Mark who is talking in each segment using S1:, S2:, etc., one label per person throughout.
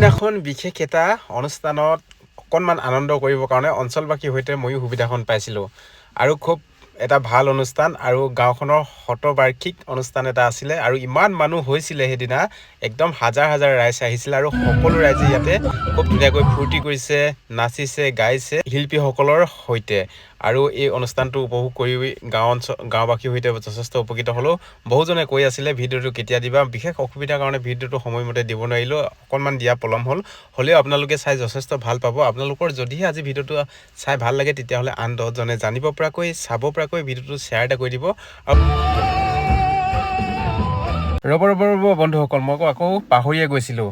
S1: সেইদিনাখন বিশেষ এটা অনুষ্ঠানত অকণমান আনন্দ কৰিবৰ কাৰণে অঞ্চলবাসীৰ সৈতে ময়ো সুবিধাখন পাইছিলোঁ আৰু খুব এটা ভাল অনুষ্ঠান আৰু গাঁওখনৰ শতবাৰ্ষিক অনুষ্ঠান এটা আছিলে আৰু ইমান মানুহ হৈছিলে সেইদিনা একদম হাজাৰ হাজাৰ ৰাইজ আহিছিলে আৰু সকলো ৰাইজে ইয়াতে খুব ধুনীয়াকৈ ফূৰ্তি কৰিছে, নাচিছে, গাইছে শিল্পীসকলৰ সৈতে আৰু এই অনুষ্ঠানটো উপভোগ কৰি গাঁওবাসীৰ সৈতে যথেষ্ট উপকৃত হ'লোঁ। বহুজনে কৈ আছিলে ভিডিঅ'টো কেতিয়া দিবা, বিশেষ অসুবিধাৰ কাৰণে ভিডিঅ'টো সময়মতে দিব নোৱাৰিলোঁ, অকণমান দিয়া পলম হ'লেও আপোনালোকে চাই যথেষ্ট ভাল পাব। আপোনালোকৰ যদিহে আজি ভিডিঅ'টো চাই ভাল লাগে তেতিয়াহ'লে আন 10জনে জানিব পৰাকৈ চাব পৰাকৈ ভিডিঅ'টো শ্বেয়াৰ এটা কৰি দিব। ৰ'ব বন্ধুসকল, মই আকৌ পাহৰিয়ে গৈছিলোঁ।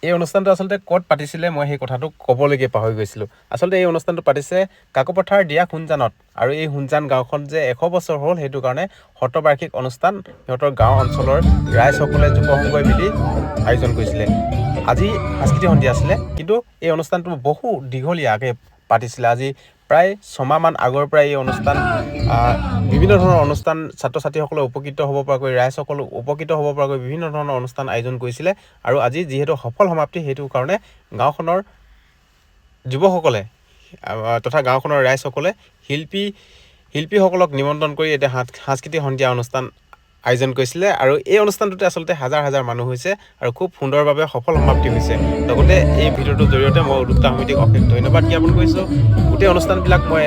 S1: এই অনুষ্ঠানটো আচলতে ক'ত পাতিছিলে মই সেই কথাটো ক'বলৈকে পাহৰি গৈছিলোঁ। আচলতে এই অনুষ্ঠানটো পাতিছে কাকপথাৰ দিয়া সোণজানত আৰু এই সোণজান গাঁওখন যে 100 বছৰ হ'ল সেইটো কাৰণে শতবাৰ্ষিক অনুষ্ঠান সিহঁতৰ গাঁও অঞ্চলৰ ৰাইজসকলে যুৱসংঘই মিলি আয়োজন কৰিছিলে। আজি সাংস্কৃতিক সন্ধিয়া আছিলে, কিন্তু এই অনুষ্ঠানটো বহু দীঘলীয়াকৈ পাতিছিলে। আজি প্ৰায় 6 মাহমান আগৰ পৰাই এই অনুষ্ঠান বিভিন্ন ধৰণৰ অনুষ্ঠান ছাত্ৰ ছাত্ৰীসকলে উপকৃত হ'ব পৰাকৈ, ৰাইজসকল উপকৃত হ'ব পৰাকৈ বিভিন্ন ধৰণৰ অনুষ্ঠান আয়োজন কৰিছিলে আৰু আজি যিহেতু সফল সমাপ্তি সেইটো কাৰণে গাঁওখনৰ যুৱকসকলে তথা গাঁওখনৰ ৰাইজসকলে শিল্পীসকলক নিমন্ত্ৰণ কৰি এতিয়া সাংস্কৃতিক সন্ধিয়া অনুষ্ঠান আয়োজন কৰিছিলে আৰু এই অনুষ্ঠানটোতে আচলতে হাজাৰ হাজাৰ মানুহ হৈছে আৰু খুব সুন্দৰভাৱে সফল সমাপ্তি হৈছে। লগতে এই ভিডিঅ'টোৰ জৰিয়তে মই উদ্যোক্তা সমিতিক অশেষ ধন্যবাদ জ্ঞাপন কৰিছোঁ। গোটেই অনুষ্ঠানবিলাক মই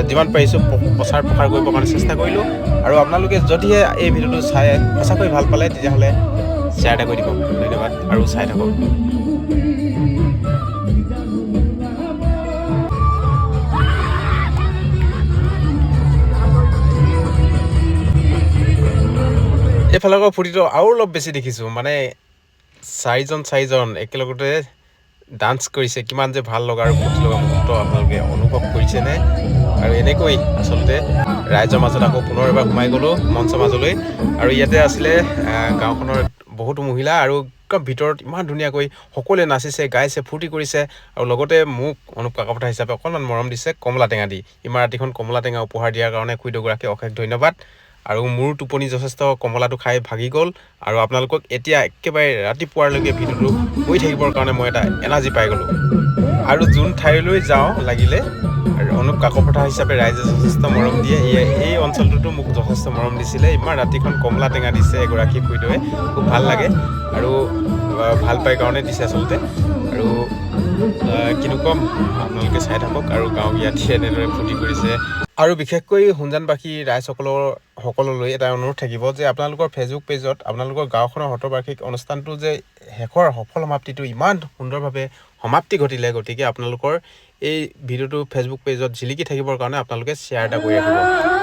S1: যিমান পাৰিছোঁ প্ৰচাৰ কৰিবৰ কাৰণে চেষ্টা কৰিলোঁ আৰু আপোনালোকে যদিহে এই ভিডিঅ'টো চাই সঁচাকৈ ভাল পালে তেতিয়াহ'লে শ্বেয়াৰ এটা কৰি দিব। ধন্যবাদ আৰু চাই থাকক। এইফালৰ ফূৰ্তিটো আৰু অলপ বেছি দেখিছোঁ, মানে চাৰিজন একেলগতে ডান্স কৰিছে, কিমান যে ভাল লগা আৰু ফূৰ্তি লগা মুহূৰ্ত আপোনালোকে অনুভৱ কৰিছেনে? আৰু এনেকৈ আচলতে ৰাইজৰ মাজত আকৌ পুনৰ এবাৰ সোমাই গ'লোঁ মঞ্চৰ মাজলৈ আৰু ইয়াতে আছিলে গাঁওখনৰ বহুতো মহিলা আৰু ভিতৰত ইমান ধুনীয়াকৈ সকলোৱে নাচিছে, গাইছে, ফূৰ্তি কৰিছে আৰু লগতে মোক অনুপ কাকপথাৰ হিচাপে অকণমান মৰম দিছে কমলা টেঙা দি। ইমান ৰাতিখন কমলা টেঙা উপহাৰ দিয়াৰ কাৰণে খুৰীদেউগৰাকীক অশেষ ধন্যবাদ। আৰু মোৰ টোপনি যথেষ্ট কমলাটো খাই ভাগি গ'ল আৰু আপোনালোকক এতিয়া একেবাৰে ৰাতিপুৱালৈকে ভিডিঅ'টো কৰি থাকিবৰ কাৰণে মই এটা এনাৰ্জি পাই গ'লোঁ। আৰু যোন ঠাইলৈ যাওঁ লাগিলে অনুপ কাকপথাৰ হিচাপে ৰাইজে যথেষ্ট মৰম দিয়ে। এই অঞ্চলটোতো মোক যথেষ্ট মৰম দিছিলে। ইমান ৰাতিখন কমলা টেঙা দিছে এগৰাকী খুৰীদেৱে, খুব ভাল লাগে আৰু ভাল পাই কাৰণে দিছে আচলতে। আৰু কিনো ক'ম, আপোনালোকে চাই থাকক আৰু গাঁৱলীয়াটি এনেদৰে ফূৰ্তি কৰিছে। আৰু বিশেষকৈ সোণজানবাসী সকললৈ এটা অনুৰোধ থাকিব যে আপোনালোকৰ ফেচবুক পেজত আপোনালোকৰ গাঁওখনৰ শতবাৰ্ষিক অনুষ্ঠানটো যে শেষৰ সফল সমাপ্তিটো ইমান সুন্দৰভাৱে সমাপ্তি ঘটিলে, গতিকে আপোনালোকৰ এই ভিডিঅ'টো ফেচবুক পেজত জিলিকি থাকিবৰ কাৰণে আপোনালোকে শ্বেয়াৰ এটা কৰি ৰাখিব।